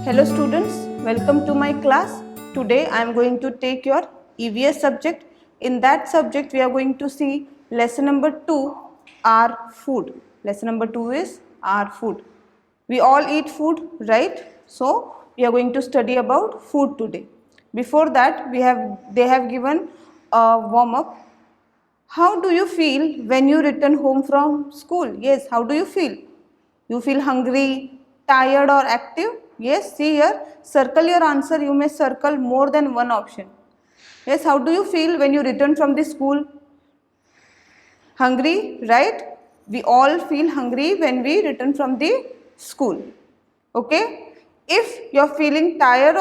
Hello students, welcome to my class. Today I am going to take your EVS subject. In that subject we are going to see lesson number 2, our food. Lesson number 2 is our food. We all eat food, right? So we are going to study about food today. Before that they have given a warm up. How do you feel when you return home from school? Yes, how do you feel? You feel hungry, tired or active? Yes, see here, circle your answer. You may circle more than one option. Yes, how do you feel when you return from the school? Hungry, right? We all feel hungry when we return from the school. Okay? If you are feeling tired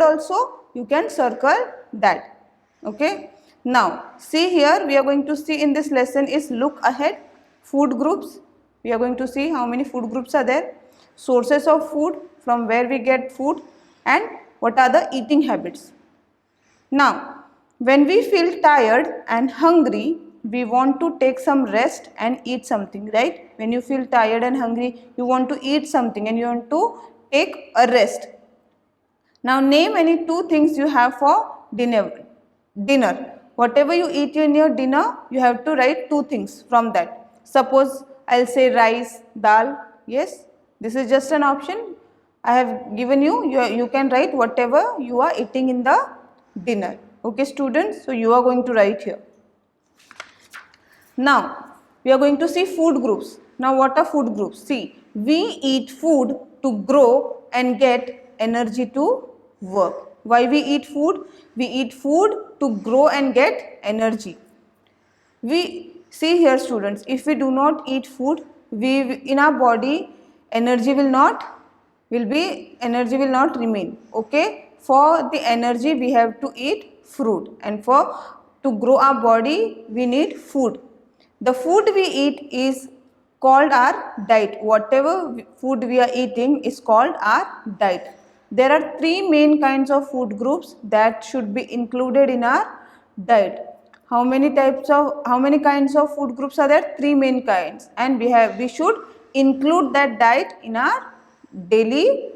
also, you can circle that. Okay? Now, see here, we are going to see in this lesson is look ahead, food groups. We are going to see how many food groups are there, sources of food, from where we get food, and what are the eating habits. Now, when we feel tired and hungry, we want to take some rest and eat something, right? When you feel tired and hungry, you want to eat something and you want to take a rest. Now, name any two things you have for dinner. Whatever you eat in your dinner, you have to write two things from that. Suppose I'll say rice, dal. Yes, this is just an option. I have given you, you can write whatever you are eating in the dinner. Okay, students, so you are going to write here. Now, we are going to see food groups. Now, what are food groups? See, we eat food to grow and get energy to work. Why we eat food? We eat food to grow and get energy. We see here, students, if we do not eat food, in our body energy will not remain. Okay, for the energy we have to eat fruit, and to grow our body we need food. The food we eat is called our diet. Whatever food we are eating is called our diet. There are three main kinds of food groups that should be included in our diet. How many kinds of food groups are there? Three main kinds, and we should include that diet in our daily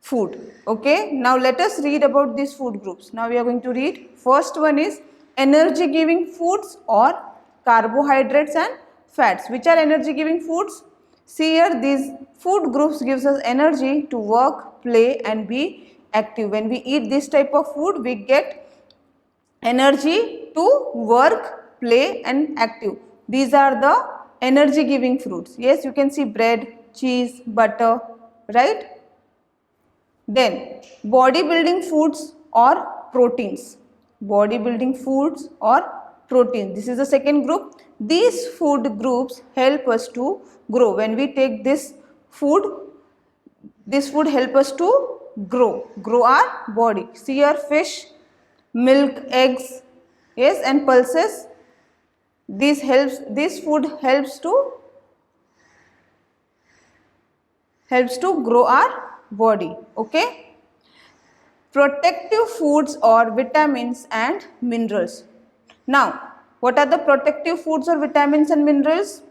food. Okay, now let us read about these food groups. Now we are going to read. First one is energy giving foods or carbohydrates and fats. Which are energy giving foods? See here, these food groups gives us energy to work, play and be active. When we eat this type of food, we get energy to work, play and active. These are the energy giving fruits. Yes, you can see bread, cheese, butter, right? Then bodybuilding foods or proteins. Bodybuilding foods or proteins. This is the second group. These food groups help us to grow. When we take this food help us to grow our body. See here, fish, milk, eggs, yes, and pulses. This food helps to grow our body. Okay. Protective foods or vitamins and minerals. Now, what are the protective foods or vitamins and minerals?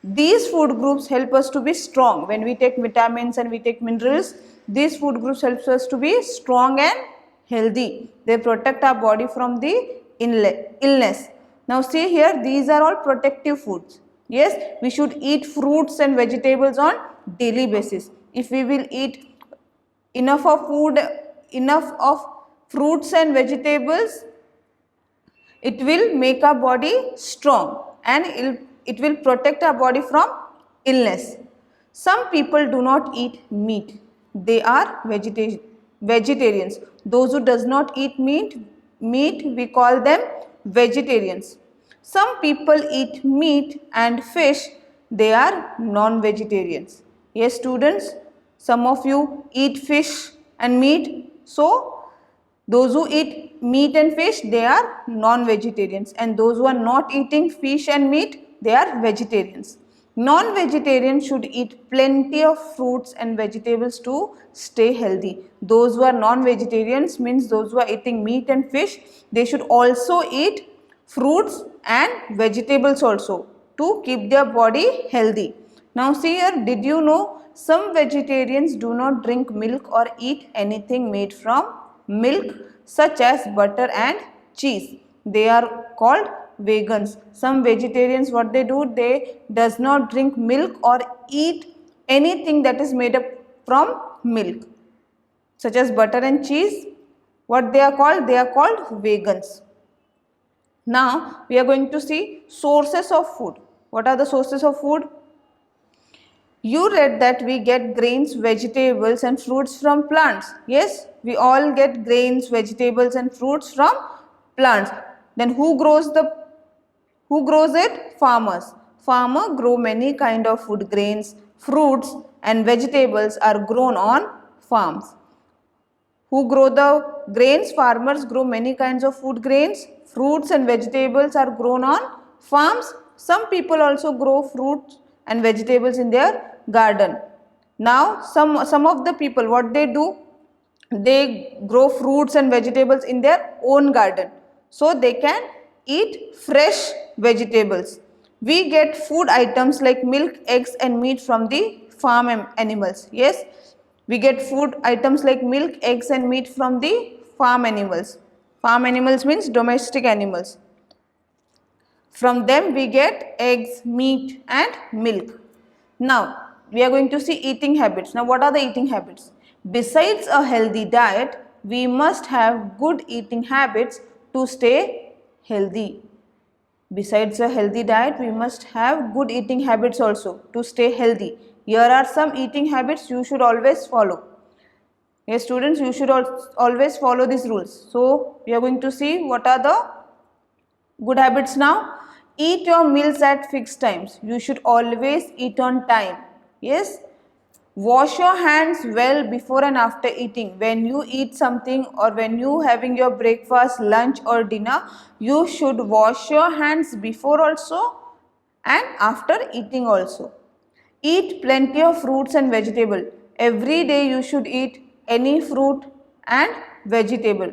These food groups help us to be strong. When we take vitamins and we take minerals, these food groups helps us to be strong and healthy. They protect our body from the illness. Now see here, these are all protective foods. Yes, we should eat fruits and vegetables on daily basis. If we will eat enough of fruits and vegetables, it will make our body strong and it will protect our body from illness. Some people do not eat meat. They are vegetarians. Those who does not eat meat, we call them vegetarians. Some people eat meat and fish. They are non-vegetarians. Yes, students, some of you eat fish and meat. So, those who eat meat and fish, they are non-vegetarians, and those who are not eating fish and meat, they are vegetarians. Non-vegetarians should eat plenty of fruits and vegetables to stay healthy. Those who are non-vegetarians means those who are eating meat and fish, they should also eat fruits and vegetables also to keep their body healthy. Now see here, did you know some vegetarians do not drink milk or eat anything made from milk such as butter and cheese. They are called vegans. Some vegetarians, what they do, they does not drink milk or eat anything that is made up from milk such as butter and cheese. What they are called? They are called vegans. Now we are going to see sources of food. What are the sources of food? You read that we get grains, vegetables and fruits from plants. Yes, we all get grains, vegetables and fruits from plants. Then who grows it? Farmers. Farmer grow many kind of food. Grains, fruits and vegetables are grown on farms. Who grow the grains? Farmers grow many kinds of food grains. Fruits and vegetables are grown on farms. Some people also grow fruits and vegetables in their garden. Now some of the people, what they do? They grow fruits and vegetables in their own garden. So they can eat fresh vegetables. We get food items like milk, eggs and meat from the farm animals. Yes. We get food items like milk, eggs and meat from the farm animals. Farm animals means domestic animals. From them we get eggs, meat and milk. Now we are going to see eating habits. Now what are the eating habits? Besides a healthy diet, we must have good eating habits to stay healthy. Besides a healthy diet, we must have good eating habits also to stay healthy. Here are some eating habits you should always follow. Yes, students, you should always follow these rules. So, we are going to see what are the good habits now. Eat your meals at fixed times. You should always eat on time. Yes. Wash your hands well before and after eating. When you eat something or when you having your breakfast, lunch or dinner, you should wash your hands before also and after eating also. Eat plenty of fruits and vegetable. Every day you should eat any fruit and vegetable.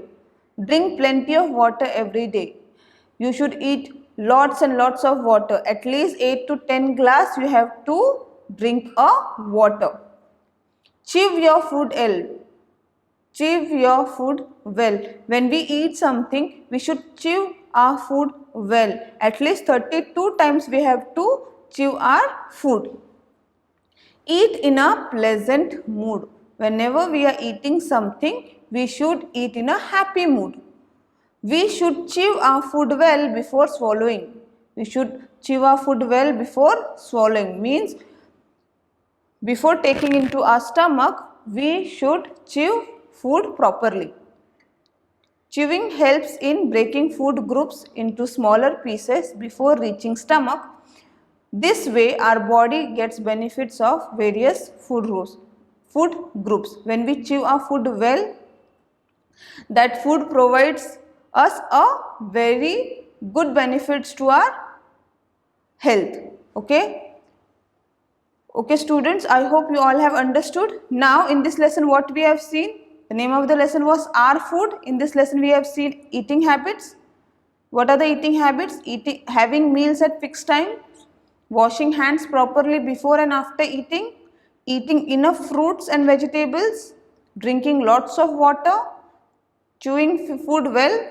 Drink plenty of water every day. You should eat lots and lots of water. At least 8 to 10 glass you have to drink water. Chew your food well. Chew your food well. When we eat something, we should chew our food well. At least 32 times we have to chew our food. Eat in a pleasant mood. Whenever we are eating something, we should eat in a happy mood. We should chew our food well before swallowing. We should chew our food well before swallowing. Means before taking into our stomach, we should chew food properly. Chewing helps in breaking food groups into smaller pieces before reaching stomach. This way our body gets benefits of various food groups. When we chew our food well, that food provides us a very good benefits to our health. Okay students, I hope you all have understood. Now in this lesson what we have seen? The name of the lesson was Our Food. In this lesson we have seen eating habits. What are the eating habits? Having meals at fixed time, washing hands properly before and after eating, eating enough fruits and vegetables, drinking lots of water, chewing food well.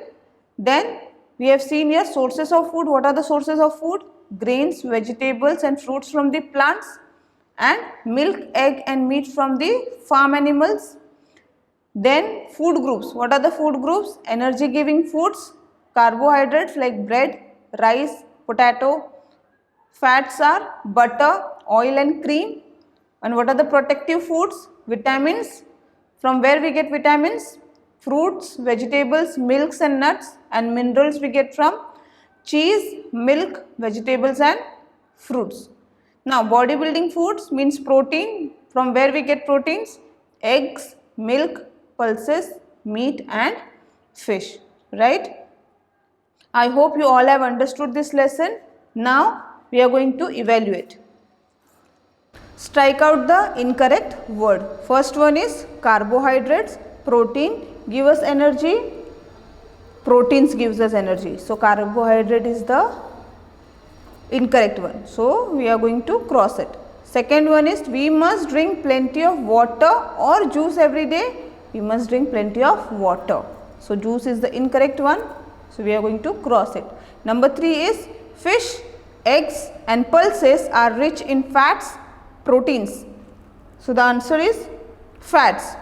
Then we have seen here sources of food. What are the sources of food? Grains, vegetables and fruits from the plants, and milk, egg and meat from the farm animals. Then food groups. What are the food groups? Energy giving foods, carbohydrates like bread, rice, potato. Fats are butter, oil and cream. And what are the protective foods? Vitamins. From where we get vitamins? Fruits, vegetables, milks and nuts. And minerals we get from cheese, milk, vegetables and fruits. Now bodybuilding foods means protein. From where we get proteins? Eggs, milk, pulses, meat and fish. Right? I hope you all have understood this lesson. Now we are going to evaluate. Strike out the incorrect word. First one is carbohydrates. Protein give us energy. Proteins gives us energy. So carbohydrate is the incorrect one. So we are going to cross it. Second one is we must drink plenty of water or juice every day. We must drink plenty of water. So juice is the incorrect one. So we are going to cross it. Number 3 is fish, eggs and pulses are rich in fats, proteins. So the answer is fats.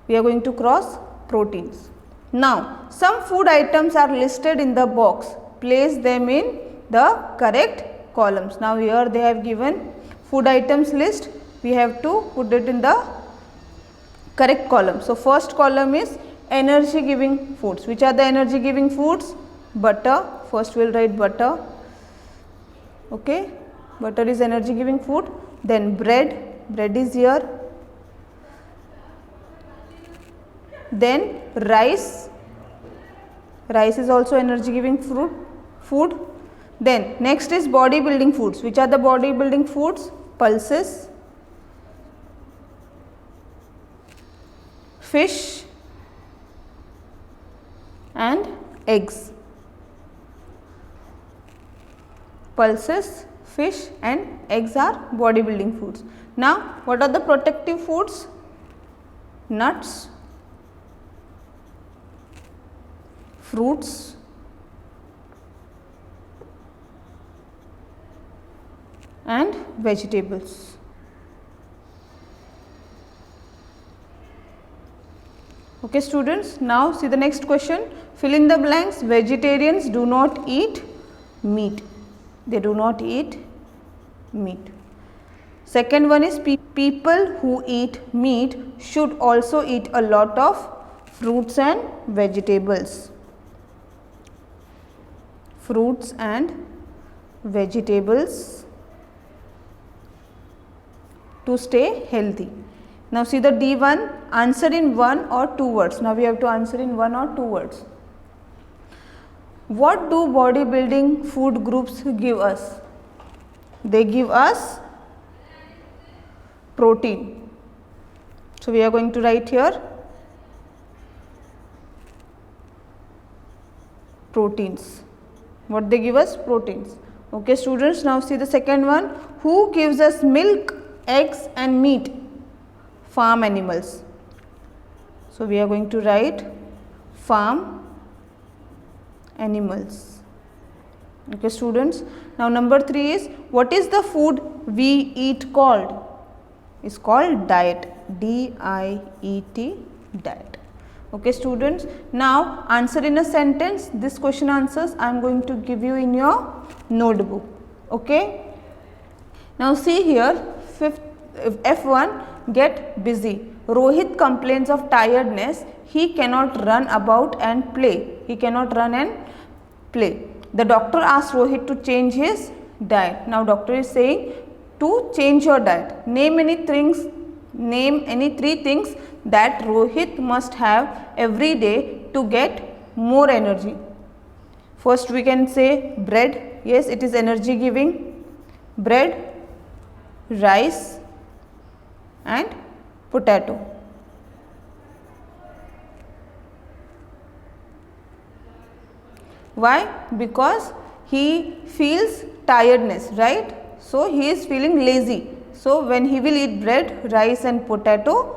We are going to cross proteins. Now some food items are listed in the box. Place them in the correct columns. Now here they have given food items list. We have to put it in the correct column. So first column is energy giving foods. Which are the energy giving foods? Butter. First we will write butter. Okay, butter is energy giving food. Then bread. Bread is here. Then rice. Rice is also energy giving food. Then next is bodybuilding foods. Which are the bodybuilding foods? Pulses, fish and eggs. Pulses, fish and eggs are bodybuilding foods. Now what are the protective foods? Nuts, fruits and vegetables. Okay students, now see the next question. Fill in the blanks. Vegetarians do not eat meat. They do not eat meat. Second one is people who eat meat should also eat a lot of fruits and vegetables. Fruits and vegetables to stay healthy. Now see the D1, answer in 1 or 2 words. Now we have to answer in 1 or 2 words. What do bodybuilding food groups give us? They give us protein. So we are going to write here proteins. What they give us? Proteins. Okay students, now see the second one. Who gives us milk, eggs and meat? Farm animals. So we are going to write farm animals. Okay students, now number 3 is what is the food we eat called? It's called diet. D-I-E-T, diet. Okay students, now answer in a sentence. This question answers I am going to give you in your notebook. Okay, now see here F1, get busy. Rohit complains of tiredness. He cannot run about and play. He cannot run and play. The doctor asks Rohit to change his diet. Now doctor is saying to change your diet. Name any 3 things that Rohit must have every day to get more energy. First we can say bread. Yes, it is energy giving. Bread, rice and potato. Why? Because he feels tiredness, right? So he is feeling lazy. So when he will eat bread, rice and potato,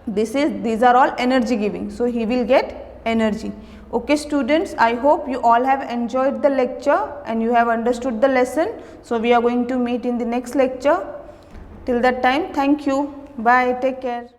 these are all energy giving. So he will get energy. Okay students, I hope you all have enjoyed the lecture and you have understood the lesson. So we are going to meet in the next lecture. Till that time, thank you. Bye. Take care.